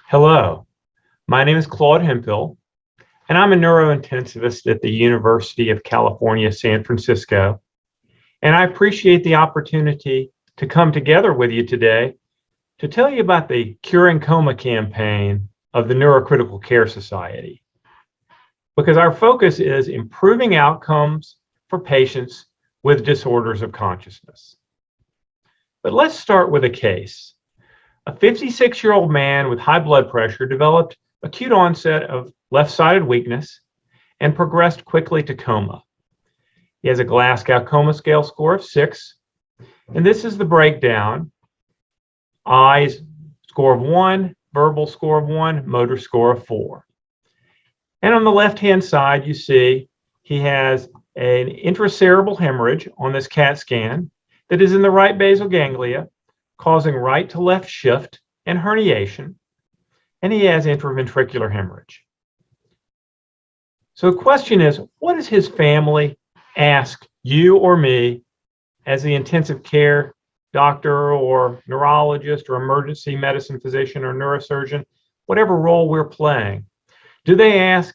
Hello, my name is Claude Hemphill, and I'm a neurointensivist at the University of California, San Francisco. And I appreciate the opportunity to come together with you today to tell you about the Curing Coma campaign of the Neurocritical Care Society. Because our focus is improving outcomes for patients with disorders of consciousness. But let's start with a case. A 56-year-old man with high blood pressure developed acute onset of left-sided weakness and progressed quickly to coma. He has a Glasgow Coma Scale score of 6, and this is the breakdown. Eyes score of 1, verbal score of 1, motor score of 4. And on the left-hand side, you see he has an intracerebral hemorrhage on this CAT scan that is in the right basal ganglia, causing right to left shift and herniation, and he has intraventricular hemorrhage. So the question is, what does his family ask you or me as the intensive care doctor or neurologist or emergency medicine physician or neurosurgeon, whatever role we're playing? Do they ask,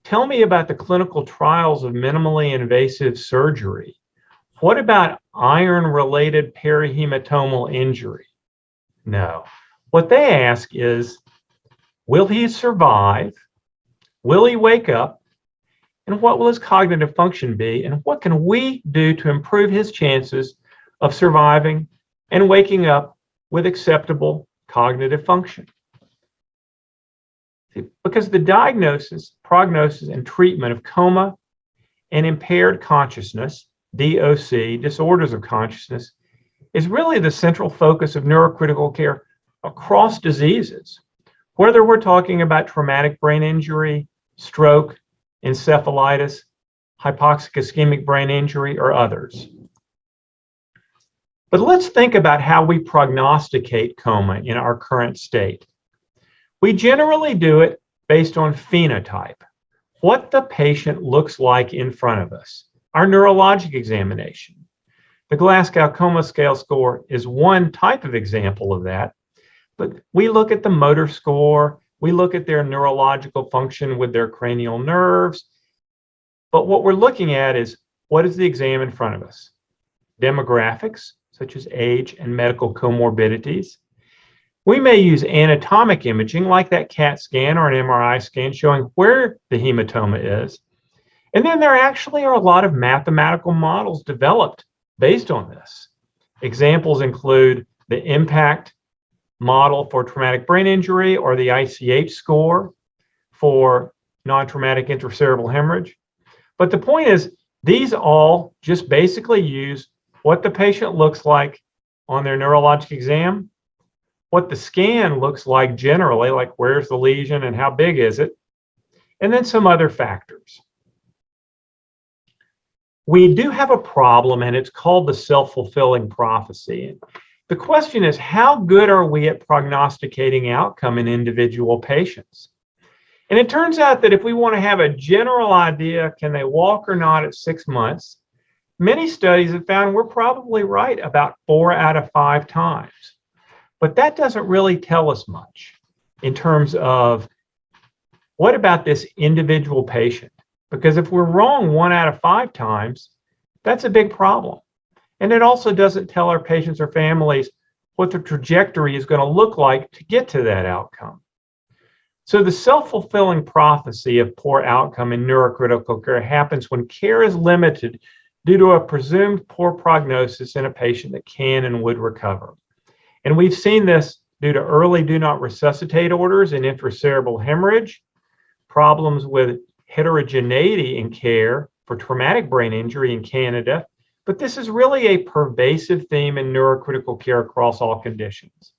tell me about the clinical trials of minimally invasive surgery? What about iron-related perihematomal injury? No. What they ask is, will he survive? Will he wake up? And what will his cognitive function be? And what can we do to improve his chances of surviving and waking up with acceptable cognitive function? Because the diagnosis, prognosis, and treatment of coma and impaired consciousness, DOC, disorders of consciousness, is really the central focus of neurocritical care across diseases, whether we're talking about traumatic brain injury, stroke, encephalitis, hypoxic ischemic brain injury, or others. But let's think about how we prognosticate coma in our current state. We generally do it based on phenotype, what the patient looks like in front of us, our neurologic examination. The Glasgow Coma Scale score is one type of example of that, but we look at the motor score, we look at their neurological function with their cranial nerves, but what we're looking at is, what is the exam in front of us? Demographics, such as age and medical comorbidities. We may use anatomic imaging like that CAT scan or an MRI scan showing where the hematoma is. And then there actually are a lot of mathematical models developed based on this. Examples include the impact model for traumatic brain injury or the ICH score for non-traumatic intracerebral hemorrhage. But the point is, these all just basically use what the patient looks like on their neurologic exam, what the scan looks like generally, like where's the lesion and how big is it, and then some other factors. We do have a problem, and it's called the self-fulfilling prophecy. The question is, how good are we at prognosticating outcome in individual patients? And it turns out that if we want to have a general idea, can they walk or not at 6 months, many studies have found we're probably right about 4 out of 5 times. But that doesn't really tell us much in terms of what about this individual patient? Because if we're wrong 1 out of 5 times, that's a big problem. And it also doesn't tell our patients or families what the trajectory is going to look like to get to that outcome. So the self-fulfilling prophecy of poor outcome in neurocritical care happens when care is limited due to a presumed poor prognosis in a patient that can and would recover. And we've seen this due to early do not resuscitate orders in intracerebral hemorrhage, problems with heterogeneity in care for traumatic brain injury in Canada, but this is really a pervasive theme in neurocritical care across all conditions.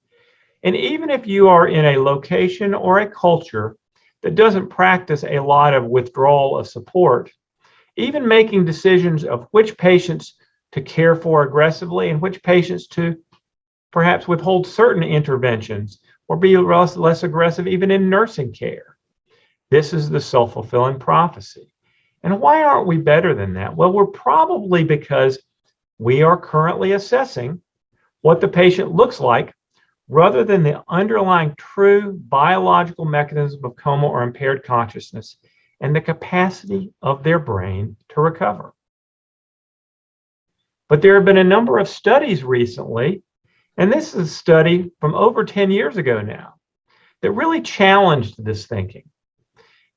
And even if you are in a location or a culture that doesn't practice a lot of withdrawal of support, even making decisions of which patients to care for aggressively and which patients to perhaps withhold certain interventions or be less aggressive even in nursing care. This is the self-fulfilling prophecy. And why aren't we better than that? Well, we're probably because we are currently assessing what the patient looks like rather than the underlying true biological mechanism of coma or impaired consciousness and the capacity of their brain to recover. But there have been a number of studies recently, and this is a study from over 10 years ago now, that really challenged this thinking.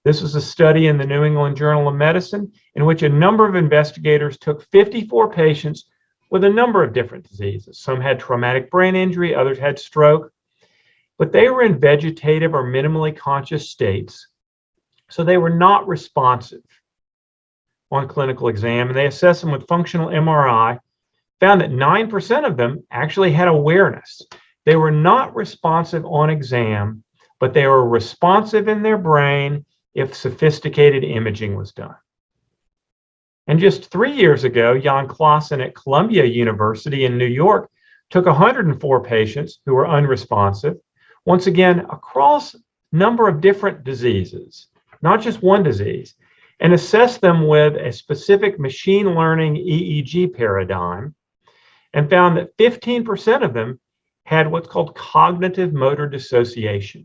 This was a study in the New England Journal of Medicine in which a number of investigators took 54 patients with a number of different diseases. Some had traumatic brain injury, others had stroke, but they were in vegetative or minimally conscious states, so they were not responsive on clinical exam, and they assessed them with functional MRI, found that 9% of them actually had awareness. They were not responsive on exam, but they were responsive in their brain if sophisticated imaging was done. And just 3 years ago, Jan Claassen at Columbia University in New York took 104 patients who were unresponsive, once again, across a number of different diseases, not just one disease, and assessed them with a specific machine learning EEG paradigm, and found that 15% of them had what's called cognitive motor dissociation.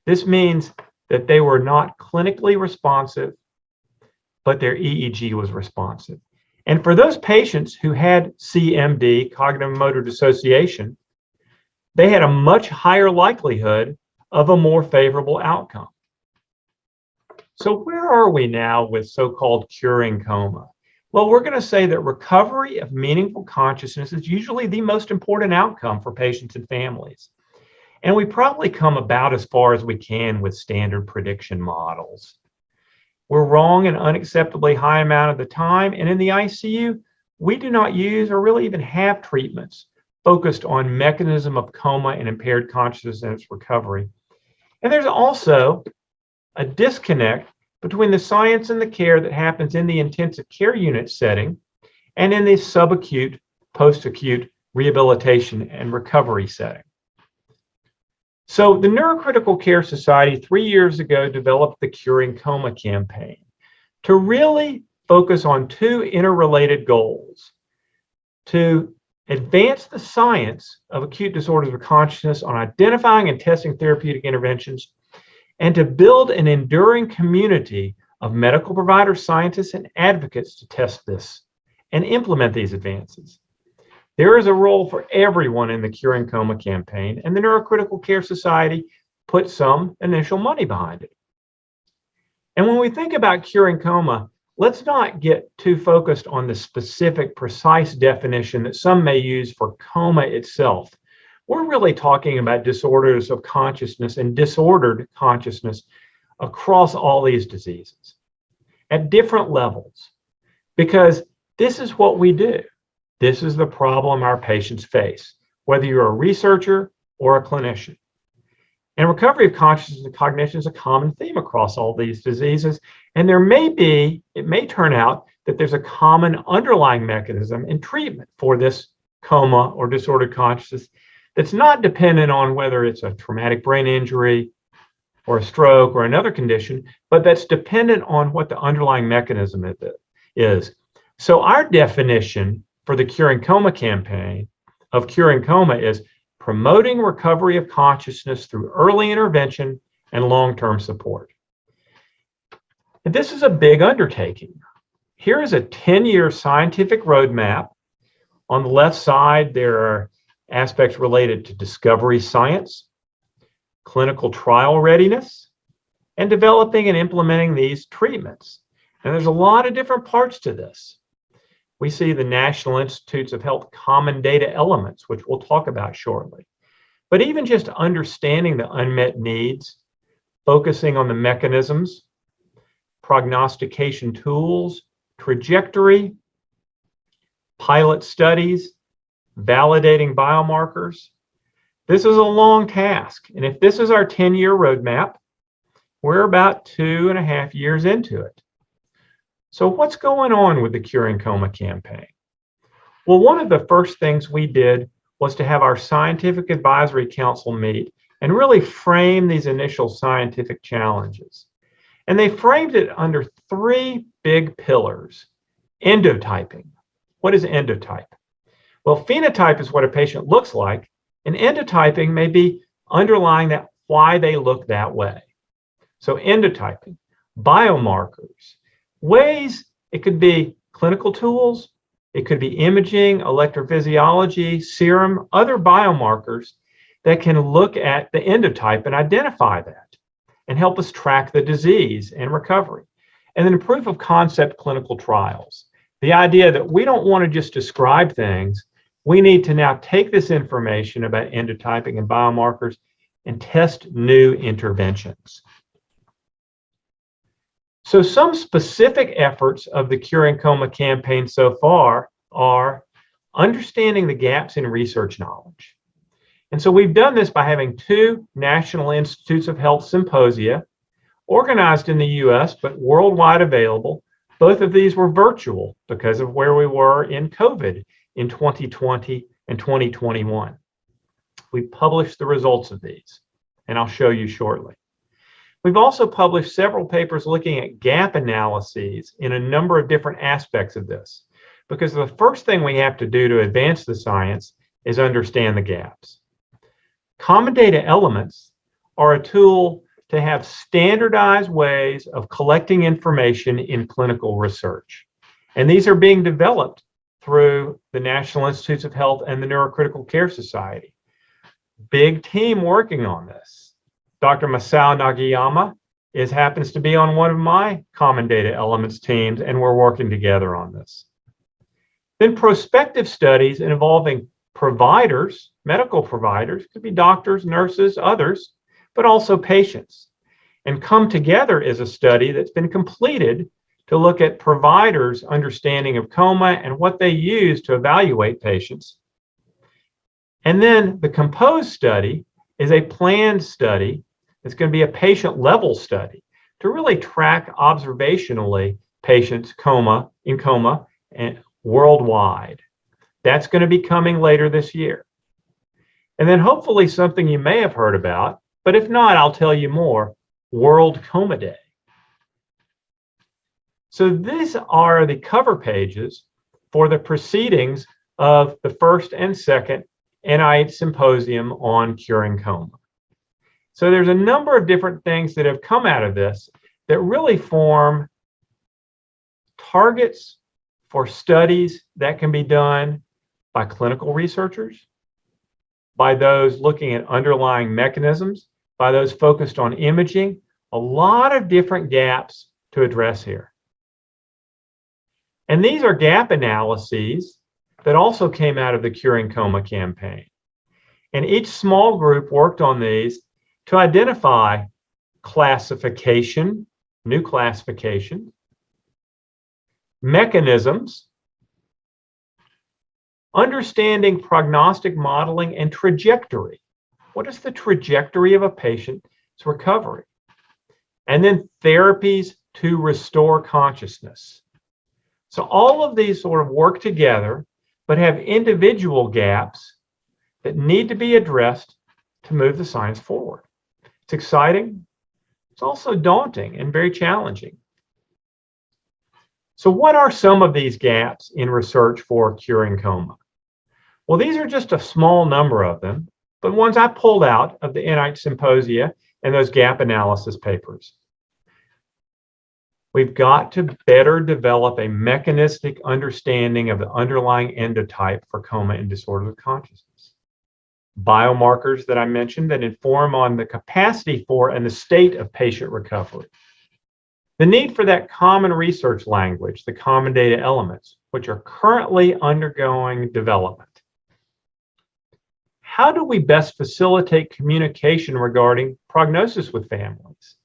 This means that they were not clinically responsive, but their EEG was responsive. And for those patients who had CMD, cognitive motor dissociation, they had a much higher likelihood of a more favorable outcome. So where are we now with so-called curing coma? Well, we're going to say that recovery of meaningful consciousness is usually the most important outcome for patients and families. And we probably come about as far as we can with standard prediction models. We're wrong an unacceptably high amount of the time, and in the ICU, we do not use or really even have treatments focused on mechanism of coma and impaired consciousness and its recovery. And there's also a disconnect between the science and the care that happens in the intensive care unit setting and in the subacute, post-acute rehabilitation and recovery setting. So the Neurocritical Care Society 3 years ago developed the Curing Coma campaign to really focus on two interrelated goals: to advance the science of acute disorders of consciousness on identifying and testing therapeutic interventions, and to build an enduring community of medical providers, scientists, and advocates to test this and implement these advances. There is a role for everyone in the Curing Coma campaign, and the Neurocritical Care Society put some initial money behind it. And when we think about curing coma, let's not get too focused on the specific, precise definition that some may use for coma itself. We're really talking about disorders of consciousness and disordered consciousness across all these diseases at different levels, because this is what we do. This is the problem our patients face, whether you're a researcher or a clinician. And recovery of consciousness and cognition is a common theme across all these diseases. And it may turn out that there's a common underlying mechanism in treatment for this coma or disordered consciousness that's not dependent on whether it's a traumatic brain injury or a stroke or another condition, but that's dependent on what the underlying mechanism is. So our definition for the Curing Coma campaign of curing coma is promoting recovery of consciousness through early intervention and long-term support. And this is a big undertaking. Here is a 10-year scientific roadmap. On the left side, there are aspects related to discovery science, clinical trial readiness, and developing and implementing these treatments. And there's a lot of different parts to this. We see the National Institutes of Health common data elements, which we'll talk about shortly. But even just understanding the unmet needs, focusing on the mechanisms, prognostication tools, trajectory, pilot studies, validating biomarkers. This is a long task. And if this is our 10-year roadmap, we're about 2.5 years into it. So what's going on with the Curing Coma campaign? Well, one of the first things we did was to have our Scientific Advisory Council meet and really frame these initial scientific challenges. And they framed it under 3 big pillars. Endotyping. What is endotype? Well, phenotype is what a patient looks like, And endotyping may be underlying that why they look that way. So endotyping, biomarkers, ways, it could be clinical tools, it could be imaging, electrophysiology, serum, other biomarkers that can look at the endotype and identify that and help us track the disease and recovery. And then proof of concept clinical trials. The idea that we don't want to just describe things, we need to now take this information about endotyping and biomarkers and test new interventions. So some specific efforts of the Curing Coma campaign so far are understanding the gaps in research knowledge. And so we've done this by having 2 National Institutes of Health symposia organized in the US, but worldwide available. Both of these were virtual because of where we were in COVID in 2020 and 2021. We published the results of these, and I'll show you shortly. We've also published several papers looking at gap analyses in a number of different aspects of this, because the first thing we have to do to advance the science is understand the gaps. Common data elements are a tool to have standardized ways of collecting information in clinical research. And these are being developed through the National Institutes of Health and the Neurocritical Care Society. Big team working on this. Dr. Masao Nagayama happens to be on one of my common data elements teams, and we're working together on this. Then prospective studies involving providers, medical providers, could be doctors, nurses, others, but also patients, and come together as a study that's been completed to look at providers' understanding of coma and what they use to evaluate patients. And then the COMPOSE study is a planned study. It's going to be a patient level study to really track observationally patients in coma and worldwide. That's going to be coming later this year. And then hopefully something you may have heard about, but if not, I'll tell you more, World Coma Day. So these are the cover pages for the proceedings of the first and second NIH Symposium on Curing Coma. So there's a number of different things that have come out of this that really form targets for studies that can be done by clinical researchers, by those looking at underlying mechanisms, by those focused on imaging, a lot of different gaps to address here. And these are gap analyses that also came out of the Curing Coma campaign. And each small group worked on these to identify classification, new classification, mechanisms, understanding prognostic modeling and trajectory. What is the trajectory of a patient's recovery? And then therapies to restore consciousness. So all of these sort of work together, but have individual gaps that need to be addressed to move the science forward. It's exciting. It's also daunting and very challenging. So what are some of these gaps in research for curing coma? Well, these are just a small number of them, but ones I pulled out of the NIH Symposia and those gap analysis papers. We've got to better develop a mechanistic understanding of the underlying endotype for coma and disorders of consciousness. Biomarkers that I mentioned that inform on the capacity for and the state of patient recovery. The need for that common research language, the common data elements, which are currently undergoing development. How do we best facilitate communication regarding prognosis with families?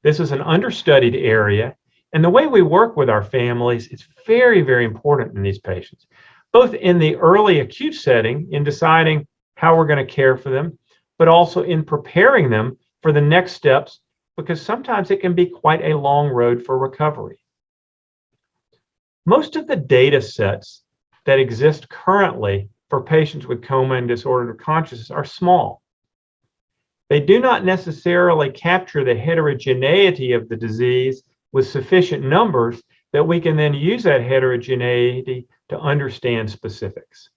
This is an understudied area, and the way we work with our families is very, very important in these patients, both in the early acute setting in deciding how we're going to care for them, but also in preparing them for the next steps, because sometimes it can be quite a long road for recovery. Most of the data sets that exist currently for patients with coma and disorder of consciousness are small. They do not necessarily capture the heterogeneity of the disease with sufficient numbers that we can then use that heterogeneity to understand specifics.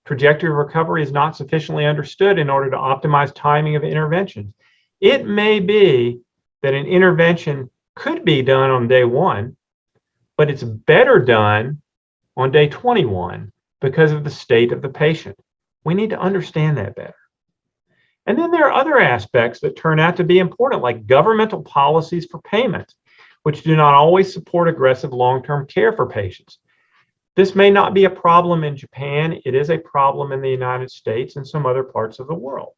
trajectory of recovery is not sufficiently understood in order to optimize timing of interventions. It may be that an intervention could be done on day 1, but it's better done on day 21 because of the state of the patient. We need to understand that better. And then there are other aspects that turn out to be important, like governmental policies for payment, which do not always support aggressive long-term care for patients. This may not be a problem in Japan. It is a problem in the United States and some other parts of the world.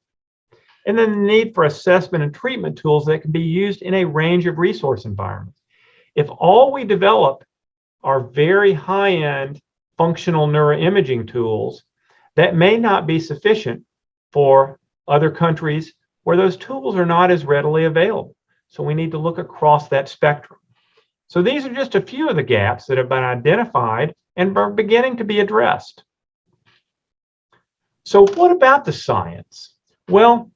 And then the need for assessment and treatment tools that can be used in a range of resource environments. If all we develop are very high-end functional neuroimaging tools, that may not be sufficient for other countries where those tools are not as readily available. So we need to look across that spectrum. So these are just a few of the gaps that have been identified and are beginning to be addressed. So what about the science? Well,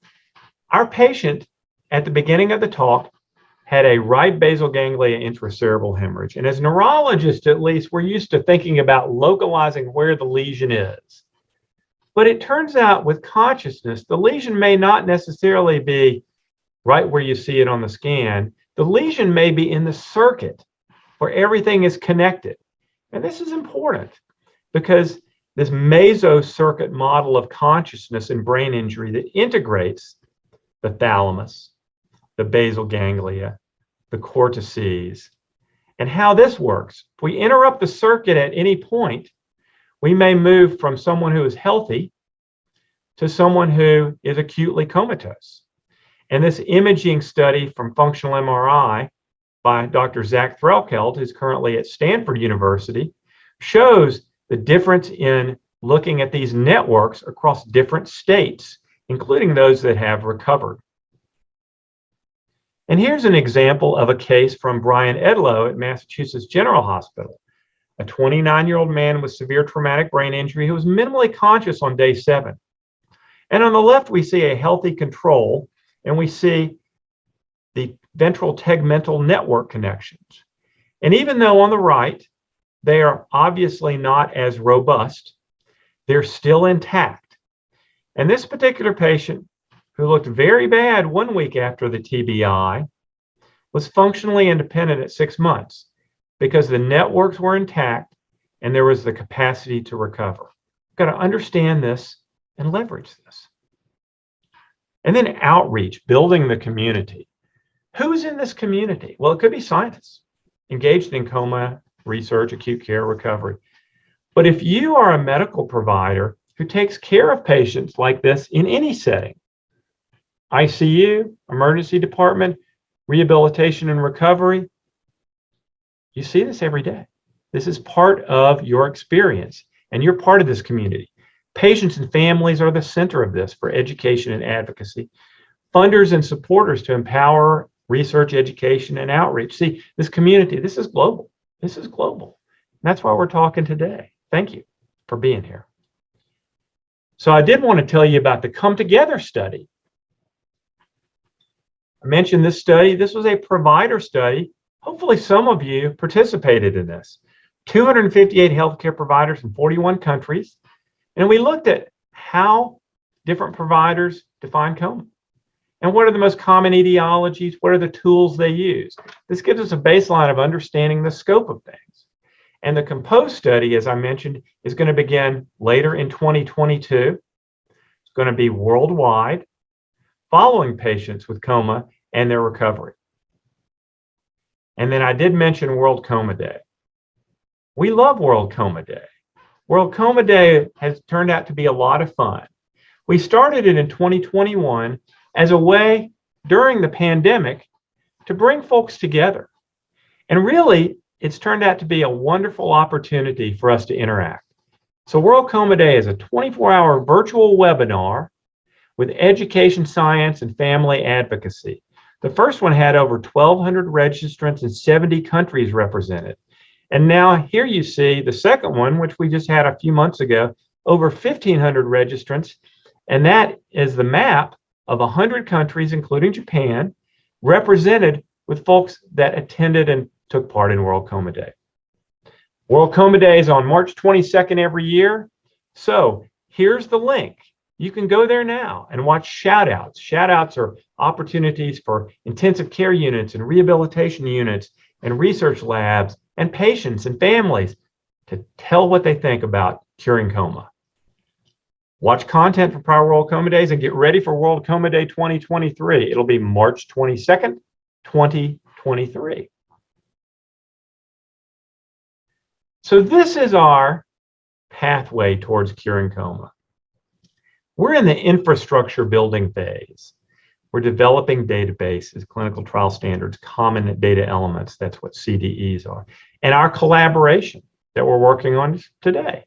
our patient at the beginning of the talk had a right basal ganglia intracerebral hemorrhage. And as neurologists, at least, we're used to thinking about localizing where the lesion is. But it turns out with consciousness, the lesion may not necessarily be right where you see it on the scan. The lesion may be in the circuit where everything is connected. And this is important because this mesocircuit model of consciousness in brain injury that integrates the thalamus, the basal ganglia, the cortices, and how this works. If we interrupt the circuit at any point, we may move from someone who is healthy to someone who is acutely comatose. And this imaging study from functional MRI by Dr. Zach Threlkeld, who's currently at Stanford University, shows the difference in looking at these networks across different states, including those that have recovered. And here's an example of a case from Brian Edlow at Massachusetts General Hospital, a 29-year-old man with severe traumatic brain injury who was minimally conscious on day 7. And on the left, we see a healthy control, and we see the ventral tegmental network connections. And even though on the right, they are obviously not as robust, they're still intact. And this particular patient, who looked very bad 1 week after the TBI, was functionally independent at 6 months because the networks were intact and there was the capacity to recover. We've got to understand this and leverage this. And then outreach, building the community. Who's in this community? Well, it could be scientists engaged in coma research, acute care, recovery. But if you are a medical provider who takes care of patients like this in any setting, ICU, emergency department, rehabilitation and recovery, you see this every day. This is part of your experience, and you're part of this community. Patients and families are the center of this for education and advocacy. Funders and supporters to empower research, education, and outreach. See, this community, this is global. This is global. And that's why we're talking today. Thank you for being here. So I did want to tell you about the Come Together study. I mentioned this study. This was a provider study. Hopefully some of you participated in this. 258 healthcare providers in 41 countries. And we looked at how different providers define coma. And what are the most common etiologies? What are the tools they use? This gives us a baseline of understanding the scope of things. And the Compose study, as I mentioned, is going to begin later in 2022. It's going to be worldwide, following patients with coma and their recovery. And then I did mention World Coma Day. We love World Coma Day. World Coma Day has turned out to be a lot of fun. We started it in 2021 as a way during the pandemic to bring folks together. And really, it's turned out to be a wonderful opportunity for us to interact. So World Coma Day is a 24-hour virtual webinar with education, science, and family advocacy. The first one had over 1,200 registrants in 70 countries represented. And now here you see the second one, which we just had a few months ago, over 1,500 registrants. And that is the map of 100 countries, including Japan, represented with folks that attended and took part in World Coma Day. World Coma Day is on March 22nd every year. So Here's the link. You can go there now and watch shout-outs. Shout-outs are opportunities for intensive care units and rehabilitation units and research labs and patients and families to tell what they think about curing coma. Watch content for prior World Coma Days and get ready for World Coma Day 2023. It'll be March 22nd, 2023. So this is our pathway towards curing coma. We're in the infrastructure building phase. We're developing databases, clinical trial standards, common data elements. That's what CDEs are. And our collaboration that we're working on today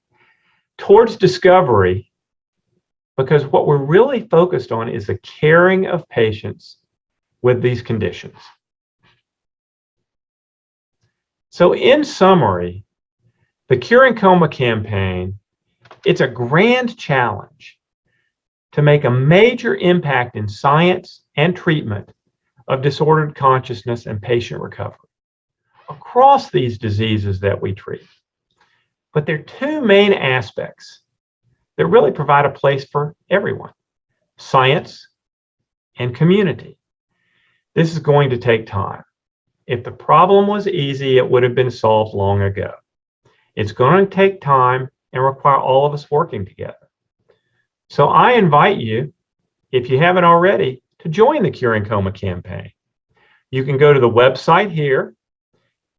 towards discovery, because what we're really focused on is the caring of patients with these conditions. So in summary, the Curing Coma campaign, it's a grand challenge to make a major impact in science and treatment of disordered consciousness and patient recovery across these diseases that we treat. But there are two main aspects that really provide a place for everyone: science and community. This is going to take time. If the problem was easy, it would have been solved long ago. It's going to take time and require all of us working together. So I invite you, if you haven't already, to join the Curing Coma campaign. You can go to the website here.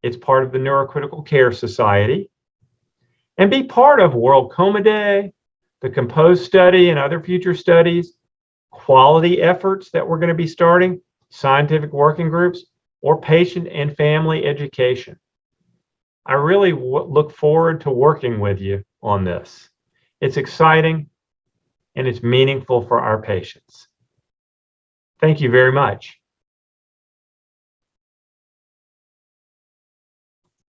It's part of the Neurocritical Care Society, and be part of World Coma Day, the COMPOSE study and other future studies, quality efforts that we're going to be starting, scientific working groups, or patient and family education. I really look forward to working with you on this. It's exciting and it's meaningful for our patients. Thank you very much.